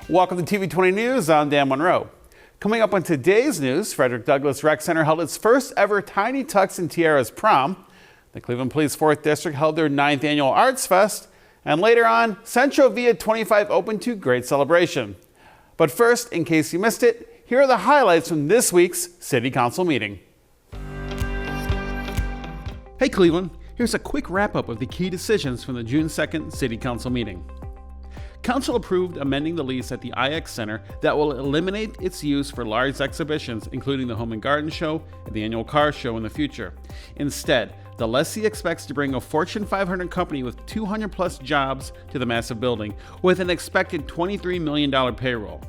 Welcome to TV20 News. I'm Dan Monroe. Coming up on today's news, Frederick Douglass Rec Center held its first ever Tiny Tux and Tiaras Prom. The Cleveland Police 4th District held their 9th annual Arts Fest. And later on, Centro Via 25 opened to great celebration. But first, in case you missed it, here are the highlights from this week's City Council meeting. Hey Cleveland, here's a quick wrap-up of the key decisions from the June 2nd City Council meeting. Council approved amending the lease at the IX Center that will eliminate its use for large exhibitions, including the Home and Garden Show and the annual car show in the future. Instead, the lessee expects to bring a Fortune 500 company with 200 plus jobs to the massive building with an expected $23 million payroll.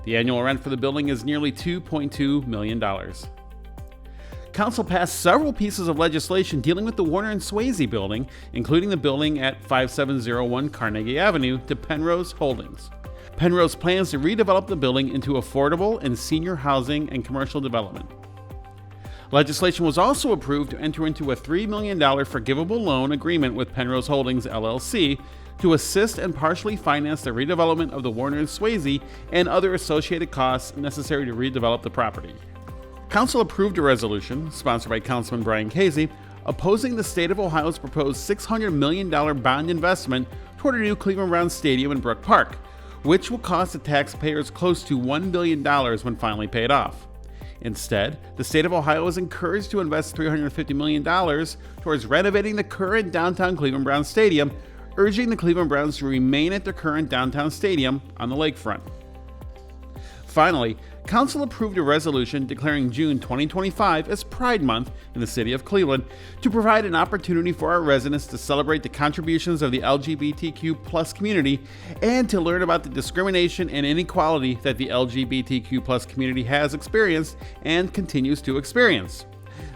The annual rent for the building is nearly $2.2 million. Council passed several pieces of legislation dealing with the Warner and Swayze building, including the building at 5701 Carnegie Avenue to Penrose Holdings. Penrose plans to redevelop the building into affordable and senior housing and commercial development. Legislation was also approved to enter into a $3 million forgivable loan agreement with Penrose Holdings, LLC, to assist and partially finance the redevelopment of the Warner and Swayze and other associated costs necessary to redevelop the property. Council approved a resolution, sponsored by Councilman Brian Casey, opposing the state of Ohio's proposed $600 million bond investment toward a new Cleveland Browns stadium in Brook Park, which will cost the taxpayers close to $1 billion when finally paid off. Instead, the state of Ohio is encouraged to invest $350 million towards renovating the current downtown Cleveland Browns stadium, urging the Cleveland Browns to remain at their current downtown stadium on the lakefront. Finally, Council approved a resolution declaring June 2025 as Pride Month in the city of Cleveland to provide an opportunity for our residents to celebrate the contributions of the LGBTQ+ community and to learn about the discrimination and inequality that the LGBTQ+ community has experienced and continues to experience.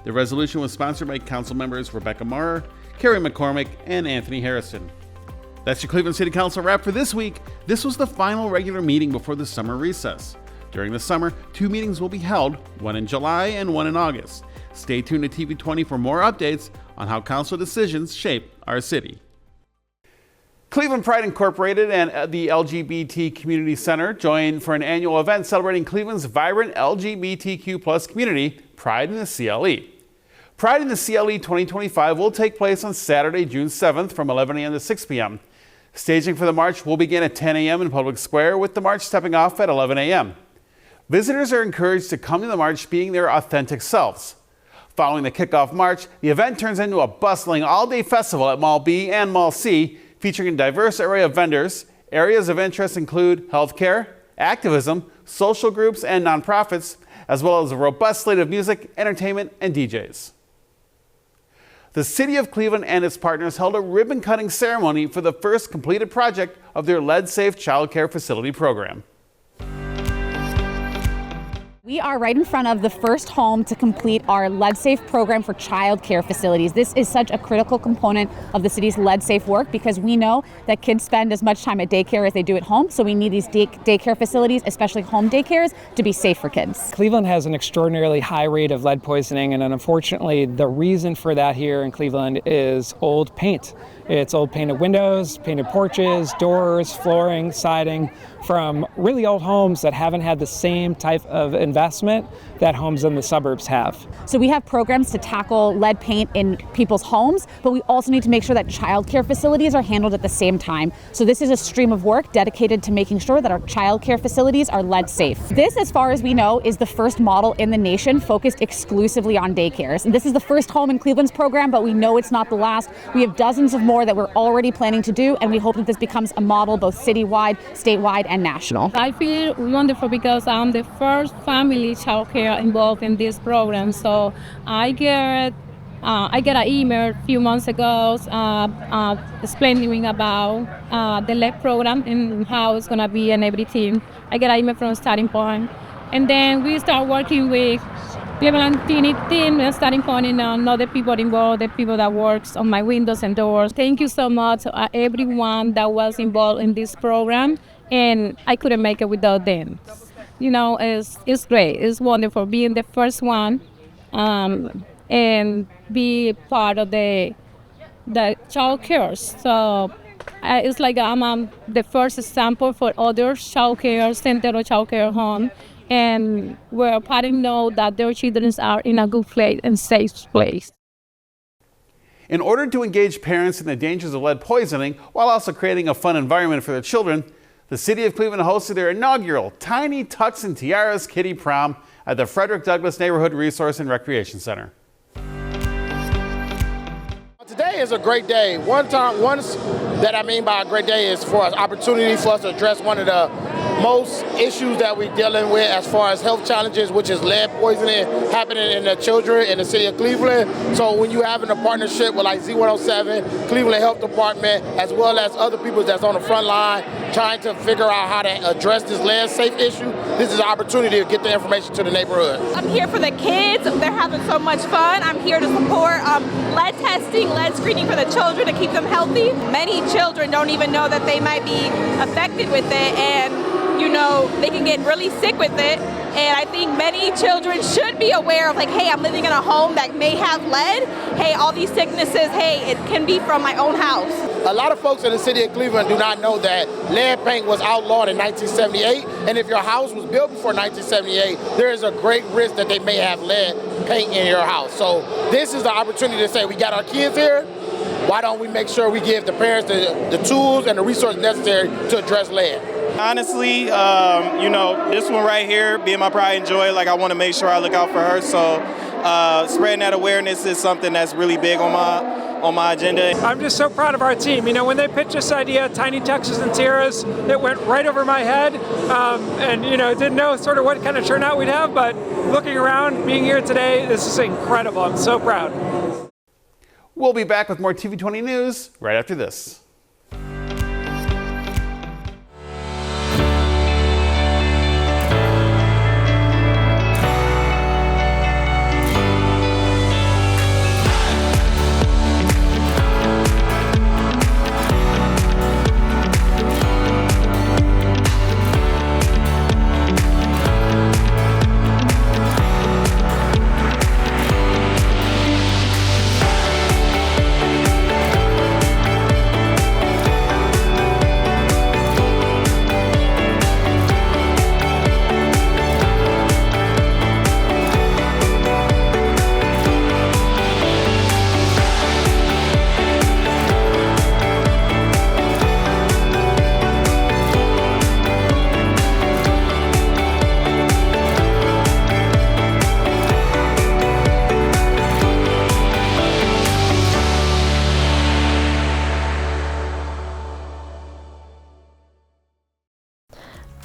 The resolution was sponsored by Council members Rebecca Maurer, Carrie McCormick, and Anthony Harrison. That's your Cleveland City Council wrap for this week. This was the final regular meeting before the summer recess. During the summer, 2 meetings will be held, one in July and one in August. Stay tuned to TV20 for more updates on how council decisions shape our city. Cleveland Pride Incorporated and the LGBT Community Center joined for an annual event celebrating Cleveland's vibrant LGBTQ+ community, Pride in the CLE. Pride in the CLE 2025 will take place on Saturday, June 7th from 11 a.m. to 6 p.m. Staging for the march will begin at 10 a.m. in Public Square, with the march stepping off at 11 a.m. Visitors are encouraged to come to the march being their authentic selves. Following the kickoff march, the event turns into a bustling all-day festival at Mall B and Mall C, featuring a diverse array of vendors. Areas of interest include healthcare, activism, social groups, and nonprofits, as well as a robust slate of music, entertainment, and DJs. The City of Cleveland and its partners held a ribbon-cutting ceremony for the first completed project of their lead-safe childcare facility program. We are right in front of the first home to complete our lead-safe program for child care facilities. This is such a critical component of the city's lead-safe work because we know that kids spend as much time at daycare as they do at home, so we need these daycare facilities, especially home daycares, to be safe for kids. Cleveland has an extraordinarily high rate of lead poisoning, and unfortunately the reason for that here in Cleveland is old paint. It's old painted windows, painted porches, doors, flooring, siding from really old homes that haven't had the same type of investment that homes in the suburbs have. So we have programs to tackle lead paint in people's homes, but we also need to make sure that child care facilities are handled at the same time. So this is a stream of work dedicated to making sure that our child care facilities are lead safe. This, as far as we know, is the first model in the nation focused exclusively on daycares. And this is the first home in Cleveland's program, but we know it's not the last. We have dozens of more that we're already planning to do, and we hope that this becomes a model both citywide, statewide, and national. I feel wonderful because I'm the first family childcare involved in this program. So I get an email a few months ago explaining about the LEG program and how it's going to be and everything. I get an email from Starting Point. And then we start working with Cleveland team and Starting Point and other people involved, the people that works on my windows and doors. Thank you so much to everyone that was involved in this program, and I couldn't make it without them. You know, it's great. It's wonderful being the first one and be part of the child care. So it's like I'm the first example for other childcare center or childcare home, and where parents know that their children are in a good place and safe place. In order to engage parents in the dangers of lead poisoning while also creating a fun environment for their children, the City of Cleveland hosted their inaugural Tiny Tux and Tiaras Kiddie Prom at the Frederick Douglass Neighborhood Resource and Recreation Center. Today is a great day. Once that I mean by a great day is for an opportunity for us to address one of the most issues that we're dealing with as far as health challenges, which is lead poisoning happening in the children in the city of Cleveland. So when you having a partnership with like Z107, Cleveland Health Department, as well as other people that's on the front line trying to figure out how to address this lead safe issue, this is an opportunity to get the information to the neighborhood. I'm here for the kids. They're having so much fun. I'm here to support lead testing, lead screening for the children to keep them healthy. Many children don't even know that they might be affected with it, and they can get really sick with it. And I think many children should be aware of, like, hey, I'm living in a home that may have lead. Hey, all these sicknesses, hey, it can be from my own house. A lot of folks in the city of Cleveland do not know that lead paint was outlawed in 1978. And if your house was built before 1978, there is a great risk that they may have lead paint in your house. So this is the opportunity to say, we got our kids here. Why don't we make sure we give the parents the tools and the resources necessary to address lead? Honestly, this one right here, being my pride and joy, like I want to make sure I look out for her. So spreading that awareness is something that's really big on my agenda. I'm just so proud of our team. When they pitched this idea, Tiny Tux and Tiaras, it went right over my head, and didn't know sort of what kind of turnout we'd have. But looking around, being here today, this is incredible. I'm so proud. We'll be back with more TV20 news right after this.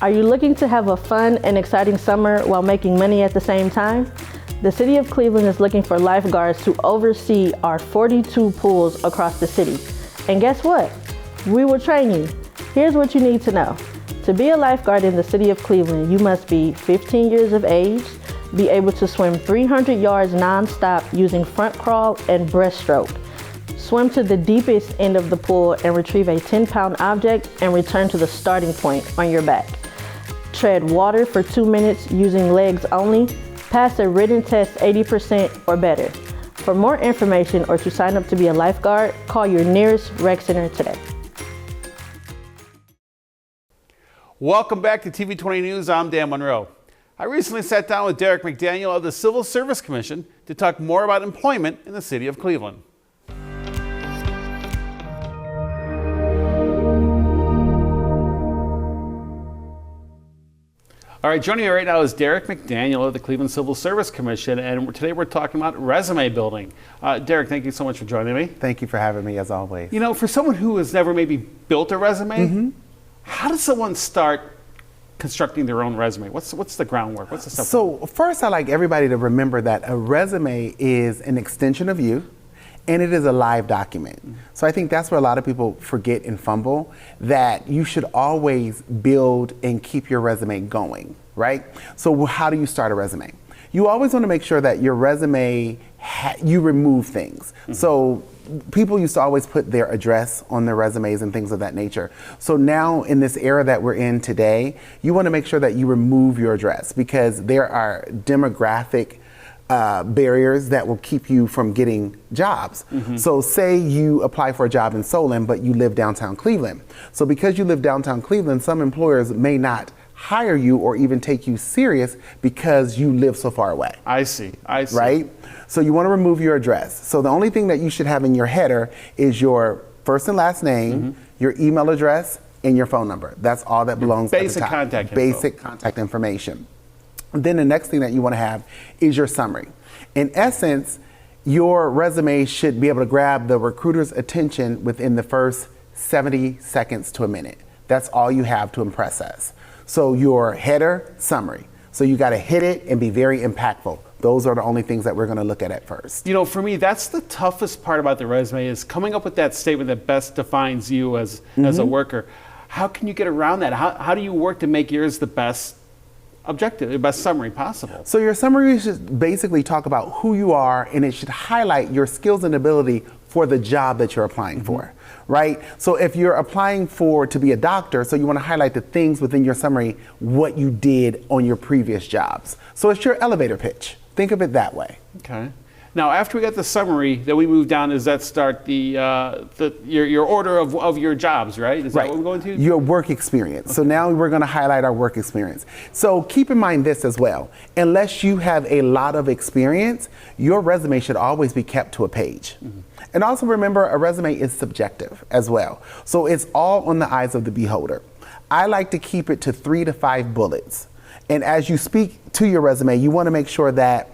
Are you looking to have a fun and exciting summer while making money at the same time? The City of Cleveland is looking for lifeguards to oversee our 42 pools across the city. And guess what? We will train you. Here's what you need to know. To be a lifeguard in the City of Cleveland, you must be 15 years of age, be able to swim 300 yards nonstop using front crawl and breaststroke, swim to the deepest end of the pool and retrieve a 10-pound object and return to the starting point on your back. Tread water for 2 minutes using legs only. Pass a written test 80% or better. For more information or to sign up to be a lifeguard, call your nearest rec center today. Welcome back to TV20 News. I'm Dan Monroe. I recently sat down with Darrick McDaniel of the Civil Service Commission to talk more about employment in the city of Cleveland. All right, joining me right now is Darrick McDaniel of the Cleveland Civil Service Commission, and today we're talking about resume building. Darrick, thank you so much for joining me. Thank you for having me, as always. For someone who has never maybe built a resume, how does someone start constructing their own resume? What's the groundwork? What's the stuff? So first, I like everybody to remember that a resume is an extension of you, and it is a live document. So I think that's where a lot of people forget and fumble, that you should always build and keep your resume going, right? So how do you start a resume? You always want to make sure that your resume, you remove things. So people used to always put their address on their resumes and things of that nature. So now in this era that we're in today, you want to make sure that you remove your address, because there are demographic barriers that will keep you from getting jobs. So say you apply for a job in Solon, but you live downtown Cleveland. So because you live downtown Cleveland, some employers may not hire you or even take you serious because you live so far away. I see. Right? So you want to remove your address. So the only thing that you should have in your header is your first and last name, your email address, and your phone number. That's all that belongs at the top. Basic contact info. Basic contact information. Then the next thing that you want to have is your summary. In essence, your resume should be able to grab the recruiter's attention within the first 70 seconds to a minute. That's all you have to impress us. So your header, summary. So you got to hit it and be very impactful. Those are the only things that we're going to look at first. You know, for me, that's the toughest part about the resume is coming up with that statement that best defines you as a worker. How can you get around that? How do you work to make yours the best objective, the best summary possible? So your summary should basically talk about who you are, and it should highlight your skills and ability for the job that you're applying for, right? So if you're applying to be a doctor, so you want to highlight the things within your summary, what you did on your previous jobs. So it's your elevator pitch. Think of it that way. Okay. Now, after we get the summary, then we move down. Does that start your order of your jobs, right? Is that what we're going to? Your work experience. So now we're going to highlight our work experience. So keep in mind this as well. Unless you have a lot of experience, your resume should always be kept to a page. And also remember, a resume is subjective as well. So it's all on the eyes of the beholder. I like to keep it to 3 to 5 bullets. And as you speak to your resume, you want to make sure that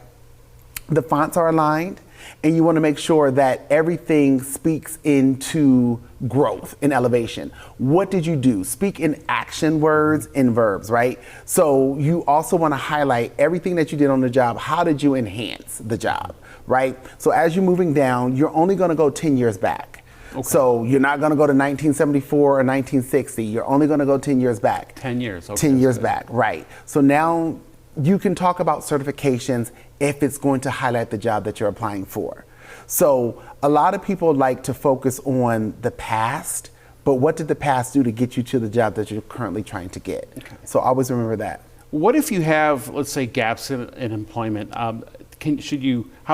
the fonts are aligned, and you want to make sure that everything speaks into growth and elevation. What did you do? Speak in action words and verbs, right? So you also want to highlight everything that you did on the job. How did you enhance the job, right? So as you're moving down, you're only going to go 10 years back. Okay. So you're not going to go to 1974 or 1960. You're only going to go 10 years back. 10 years. Okay, 10 years back, right. So now you can talk about certifications if it's going to highlight the job that you're applying for. So a lot of people like to focus on the past, but what did the past do to get you to the job that you're currently trying to get? Okay. So always remember that. What if you have, let's say, gaps in employment? How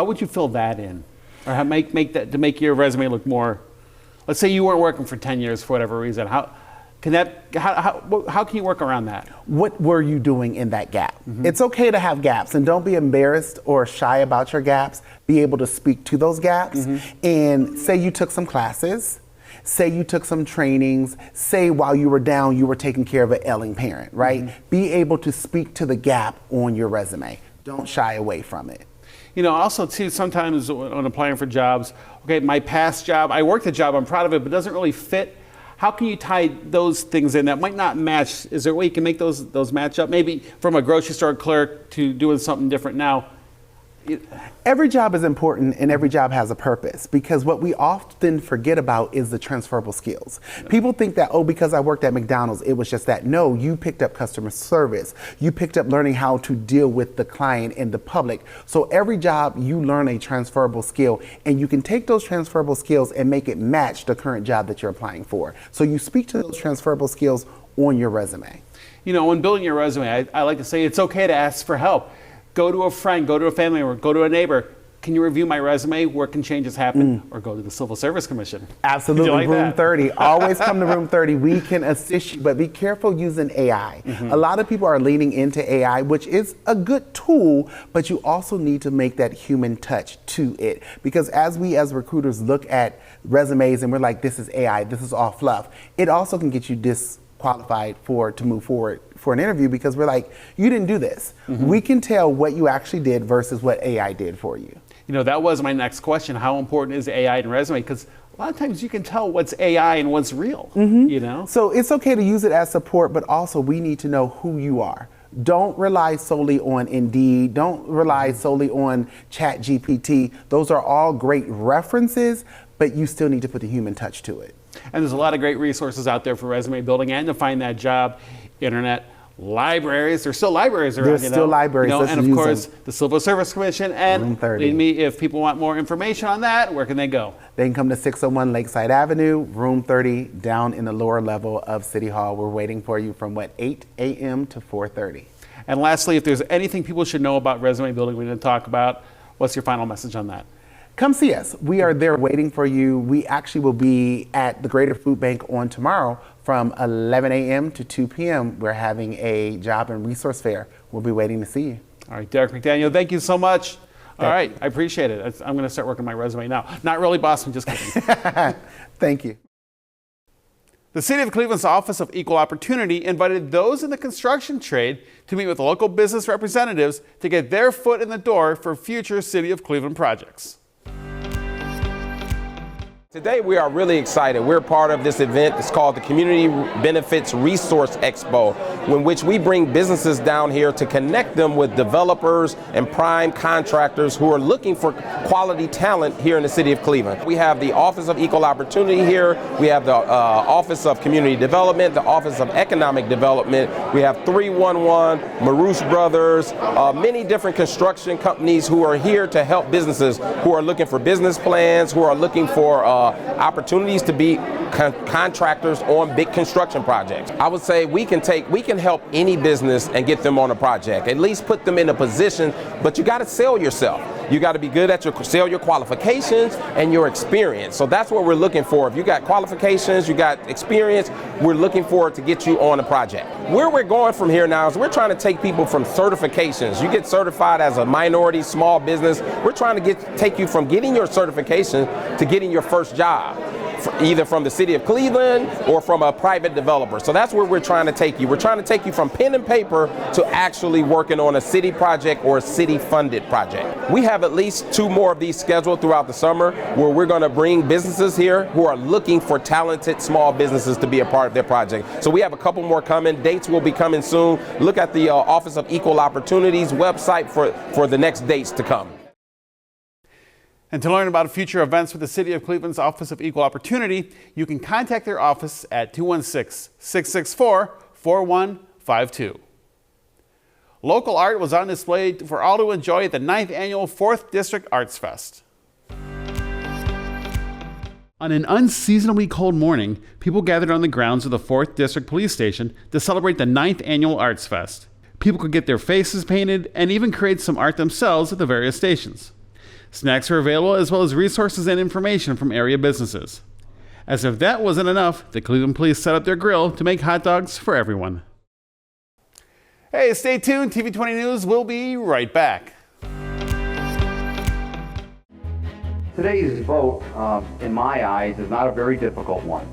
would you fill that in? Or how make that to make your resume look more, let's say you weren't working for 10 years for whatever reason. How can you work around that? What were you doing in that gap? It's okay to have gaps, and don't be embarrassed or shy about your gaps. Be able to speak to those gaps and say you took some classes, say you took some trainings, say while you were down you were taking care of an ailing parent, right? Be able to speak to the gap on your resume. Don't shy away from it. You know, also too, sometimes when applying for jobs, okay, my past job, I worked a job, I'm proud of it, but it doesn't really fit. How can you tie those things in that might not match? Is there a way you can make those match up? Maybe from a grocery store clerk to doing something different now. Every job is important, and every job has a purpose, because what we often forget about is the transferable skills. People think that, oh, because I worked at McDonald's, it was just that. No, you picked up customer service. You picked up learning how to deal with the client and the public. So every job you learn a transferable skill, and you can take those transferable skills and make it match the current job that you're applying for. So you speak to those transferable skills on your resume. You know, when building your resume, I like to say it's okay to ask for help. Go to a friend, go to a family member, go to a neighbor. Can you review my resume? Where can changes happen? Or go to the Civil Service Commission. Absolutely, like room that? 30. Always come to room 30. We can assist you, but be careful using AI. A lot of people are leaning into AI, which is a good tool, but you also need to make that human touch to it. Because as we as recruiters look at resumes and we're like, this is AI, this is all fluff, it also can get you disqualified to move forward for an interview, because we're like, you didn't do this. We can tell what you actually did versus what AI did for you. You know, that was my next question. How important is AI in resume? Because a lot of times you can tell what's AI and what's real, you know? So it's okay to use it as support, but also we need to know who you are. Don't rely solely on Indeed. Don't rely solely on ChatGPT. Those are all great references, but you still need to put the human touch to it. And there's a lot of great resources out there for resume building and to find that job. Internet, libraries. There's still libraries around. There's still libraries. And of course, the Civil Service Commission. And Room 30. lead me, if people want more information on that, where can they go? They can come to 601 Lakeside Avenue, room 30, down in the lower level of City Hall. We're waiting for you from 8 a.m. to 4:30. And lastly, if there's anything people should know about resume building we didn't talk about, what's your final message on that? Come see us. We are there waiting for you. We actually will be at the Greater Food Bank on tomorrow from 11 a.m. to 2 p.m. We're having a job and resource fair. We'll be waiting to see you. All right, Darrick McDaniel, thank you so much. All right, I appreciate it. I'm going to start working my resume now. Not really, boss, I'm just kidding. Thank you. The City of Cleveland's Office of Equal Opportunity invited those in the construction trade to meet with local business representatives to get their foot in the door for future City of Cleveland projects. Today we are really excited. We're part of this event. It's called the Community Benefits Resource Expo, in which we bring businesses down here to connect them with developers and prime contractors who are looking for quality talent here in the city of Cleveland. We have the Office of Equal Opportunity here. We have the Office of Community Development, the Office of Economic Development. We have 311, Marouche Brothers, many different construction companies who are here to help businesses who are looking for business plans, who are looking for opportunities to be contractors on big construction projects. I would say we can help any business and get them on a project, at least put them in a position, but you got to sell yourself. You got to be good at sell your qualifications and your experience. So that's what we're looking for. If you got qualifications, you got experience, we're looking for to get you on a project. Where we're going from here now is we're trying to take people from certifications. You get certified as a minority small business. We're trying to take you from getting your certification to getting your first job, either from the city of Cleveland or from a private developer. So that's where we're trying to take you. We're trying to take you from pen and paper to actually working on a city project or a city funded project. We have at least 2 more of these scheduled throughout the summer where we're going to bring businesses here who are looking for talented small businesses to be a part of their project. So we have a couple more coming. Dates will be coming soon. Look at the Office of Equal Opportunities website for the next dates to come. And to learn about future events with the City of Cleveland's Office of Equal Opportunity, you can contact their office at 216-664-4152. Local art was on display for all to enjoy at the 9th Annual 4th District Arts Fest. On an unseasonably cold morning, people gathered on the grounds of the 4th District Police Station to celebrate the 9th Annual Arts Fest. People could get their faces painted and even create some art themselves at the various stations. Snacks are available as well as resources and information from area businesses. As if that wasn't enough, the Cleveland Police set up their grill to make hot dogs for everyone. Hey, stay tuned. TV20 News will be right back. Today's vote, in my eyes, is not a very difficult one.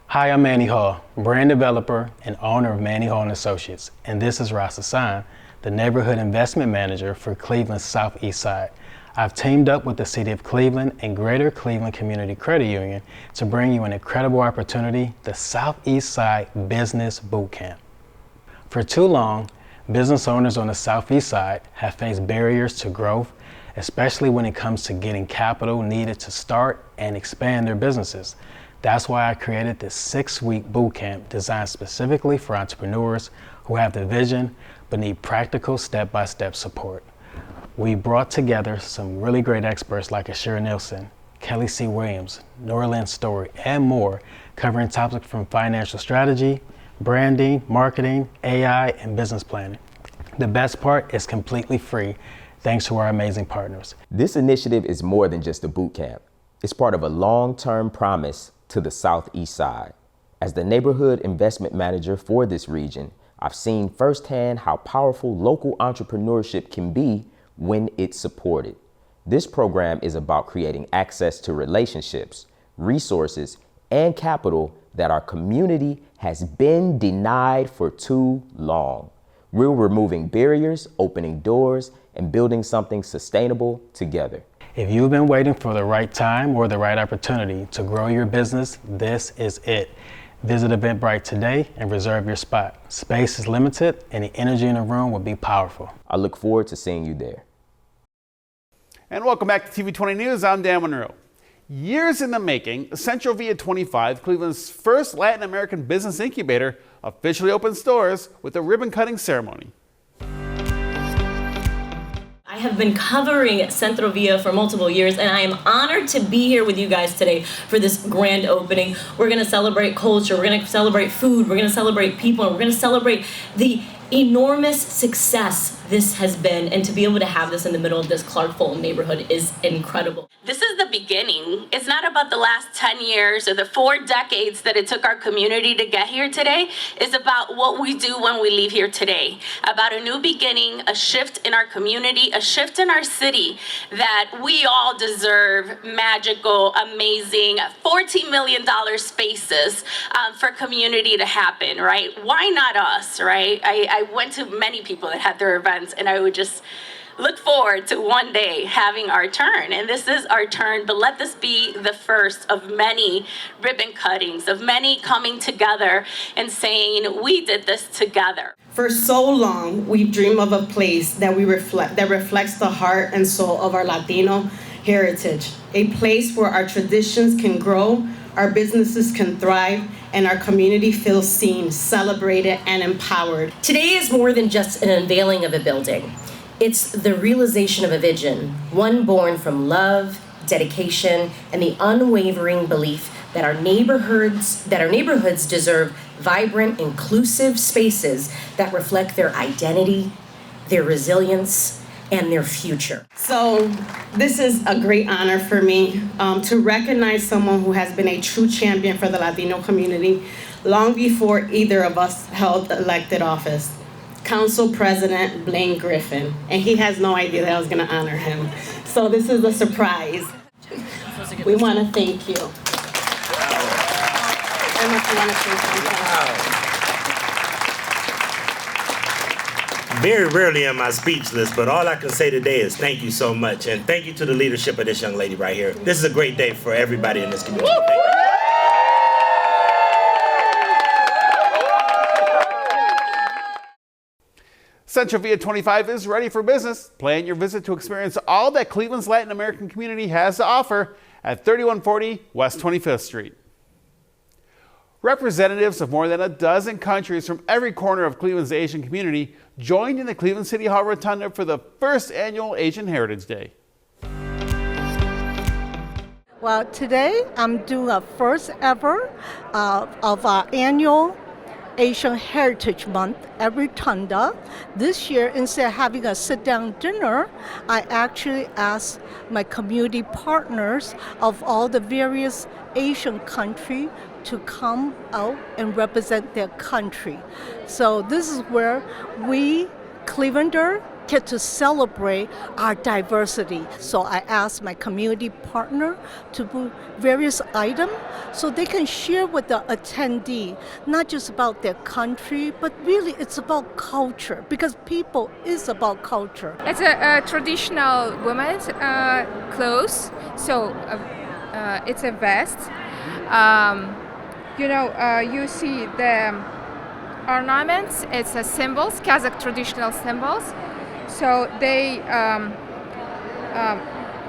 Hi, I'm Manny Hall, brand developer and owner of Manny Hall & Associates, and this is Ras Hassan, the Neighborhood Investment Manager for Cleveland's Southeast Side. I've teamed up with the City of Cleveland and Greater Cleveland Community Credit Union to bring you an incredible opportunity, the Southeast Side Business Boot Camp. For too long, business owners on the Southeast side have faced barriers to growth, especially when it comes to getting capital needed to start and expand their businesses. That's why I created this 6-week boot camp designed specifically for entrepreneurs who have the vision but need practical step-by-step support. We brought together some really great experts like Ashira Nielsen, Kelly C. Williams, Norland Story, and more, covering topics from financial strategy, branding, marketing, AI, and business planning. The best part is completely free, thanks to our amazing partners. This initiative is more than just a boot camp. It's part of a long-term promise to the Southeast side. As the neighborhood investment manager for this region, I've seen firsthand how powerful local entrepreneurship can be when it's supported. This program is about creating access to relationships, resources, and capital that our community has been denied for too long. We're removing barriers, opening doors, and building something sustainable together. If you've been waiting for the right time or the right opportunity to grow your business, this is it. Visit Eventbrite today and reserve your spot. Space is limited and the energy in the room will be powerful. I look forward to seeing you there. And welcome back to TV20 News. I'm Dan Monroe. Years in the making, Central Via 25, Cleveland's first Latin American business incubator, officially opens doors with a ribbon-cutting ceremony. I have been covering Centro Via for multiple years, and I am honored to be here with you guys today for this grand opening. We're going to celebrate culture, we're going to celebrate food, we're going to celebrate people, and we're going to celebrate the enormous success this has been, and to be able to have this in the middle of this Clark Fulton neighborhood is incredible. This is the beginning. It's not about the last 10 years or the 4 decades that it took our community to get here today. It's about what we do when we leave here today, about a new beginning, a shift in our community, a shift in our city that we all deserve. Magical, amazing, $14 million spaces for community to happen, right? Why not us, right? I went to many people that had their events, and I would just look forward to one day having our turn. And this is our turn, but let this be the first of many ribbon cuttings, of many coming together and saying, we did this together. For so long, we've dreamed of a place that reflects the heart and soul of our Latino heritage, a place where our traditions can grow, our businesses can thrive, and our community feels seen, celebrated, and empowered. Today is more than just an unveiling of a building. It's the realization of a vision, one born from love, dedication, and the unwavering belief that our neighborhoods deserve vibrant, inclusive spaces that reflect their identity, their resilience, and their future. So this is a great honor for me to recognize someone who has been a true champion for the Latino community long before either of us held elected office. Council President Blaine Griffin, and he has no idea that I was going to honor him. So this is a surprise. We want to thank you. Very much want to thank you. Very rarely am I speechless, but all I can say today is thank you so much, and thank you to the leadership of this young lady right here. This is a great day for everybody in this community. Central Via 25 is ready for business. Plan your visit to experience all that Cleveland's Latin American community has to offer at 3140 West 25th Street. Representatives of more than a dozen countries from every corner of Cleveland's Asian community joined in the Cleveland City Hall Rotunda for the first annual Asian Heritage Day. Well, today I'm doing a first ever of our annual Asian Heritage Month at Rotunda. This year, instead of having a sit-down dinner, I actually asked my community partners of all the various Asian countries to come out and represent their country. So this is where we, Clevelander, get to celebrate our diversity. So I asked my community partner to put various items so they can share with the attendee, not just about their country, but really it's about culture, because people is about culture. It's a traditional women's clothes, so it's a vest. You see ornaments. It's symbols, Kazakh traditional symbols. So they,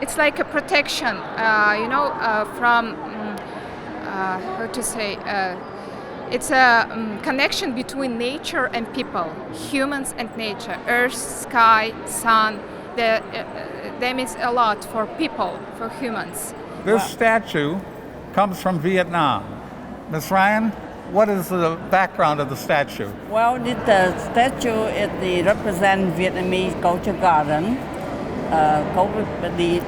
it's like a protection, from, how to say, it's a connection between nature and people, humans and nature, earth, sky, sun. That means a lot for people, for humans. This statue comes from Vietnam. Ms. Ryan, what is the background of the statue? Well, the statue represents Vietnamese culture garden. The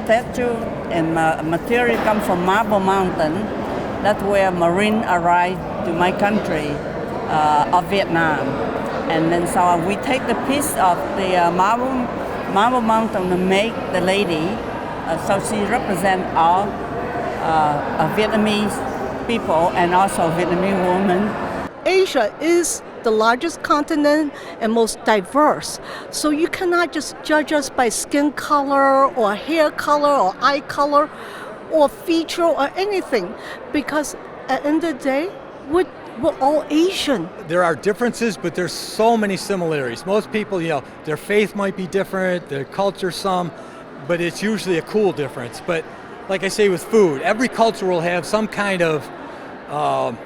statue and material comes from Marble Mountain. That's where Marine arrived to my country of Vietnam. And then so we take the piece of the Marble Mountain to make the lady. So she represents all Vietnamese people and also Vietnamese women. Asia is the largest continent and most diverse. So you cannot just judge us by skin color or hair color or eye color or feature or anything, because at the end of the day, we're all Asian. There are differences, but there's so many similarities. Most people, their faith might be different, their culture some, but it's usually a cool difference. But like I say with food, every culture will have some kind of,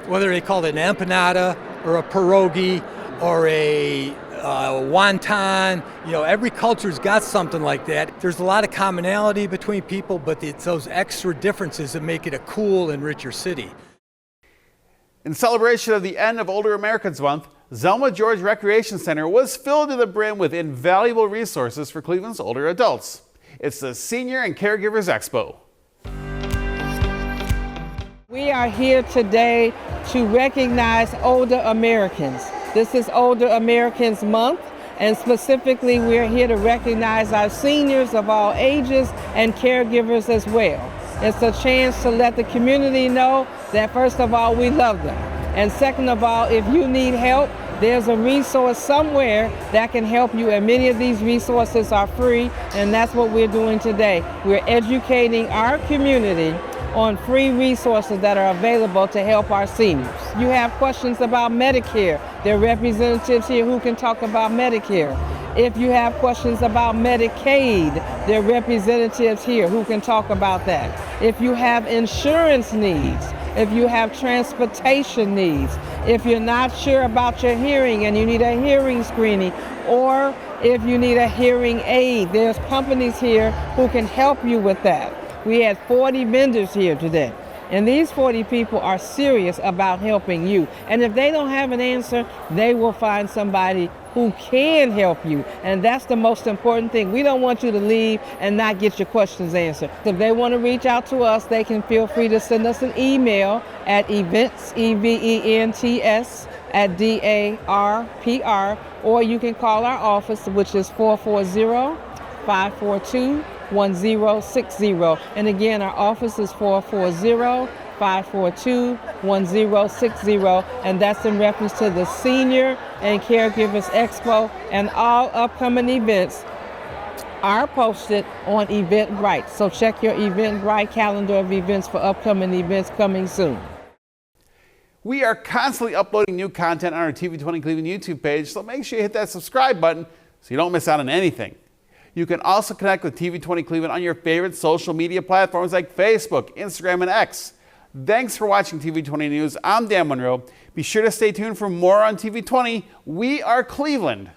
whether they call it an empanada or a pierogi or a wonton, every culture's got something like that. There's a lot of commonality between people, but it's those extra differences that make it a cool and richer city. In celebration of the end of Older Americans Month, Zelma George Recreation Center was filled to the brim with invaluable resources for Cleveland's older adults. It's the Senior and Caregivers Expo. We are here today to recognize older Americans. This is Older Americans Month, and specifically we're here to recognize our seniors of all ages and caregivers as well. It's a chance to let the community know that first of all, we love them. And second of all, if you need help, there's a resource somewhere that can help you, and many of these resources are free, and that's what we're doing today. We're educating our community on free resources that are available to help our seniors. You have questions about Medicare, there are representatives here who can talk about Medicare. If you have questions about Medicaid, there are representatives here who can talk about that. If you have insurance needs, if you have transportation needs, if you're not sure about your hearing and you need a hearing screening, or if you need a hearing aid, there's companies here who can help you with that. We had 40 vendors here today, and these 40 people are serious about helping you. And if they don't have an answer, they will find somebody who can help you, and that's the most important thing. We don't want you to leave and not get your questions answered. If they want to reach out to us, they can feel free to send us an email at events, events, @darpr, or you can call our office, which is 440-542-1060. And again, our office is 440-542-1060, and that's in reference to the Senior and Caregivers Expo, and all upcoming events are posted on Eventbrite. So check your Eventbrite calendar of events for upcoming events coming soon. We are constantly uploading new content on our TV20 Cleveland YouTube page, so make sure you hit that subscribe button so you don't miss out on anything. You can also connect with TV20 Cleveland on your favorite social media platforms like Facebook, Instagram, and X. Thanks for watching TV20 News. I'm Dan Monroe. Be sure to stay tuned for more on TV20. We are Cleveland.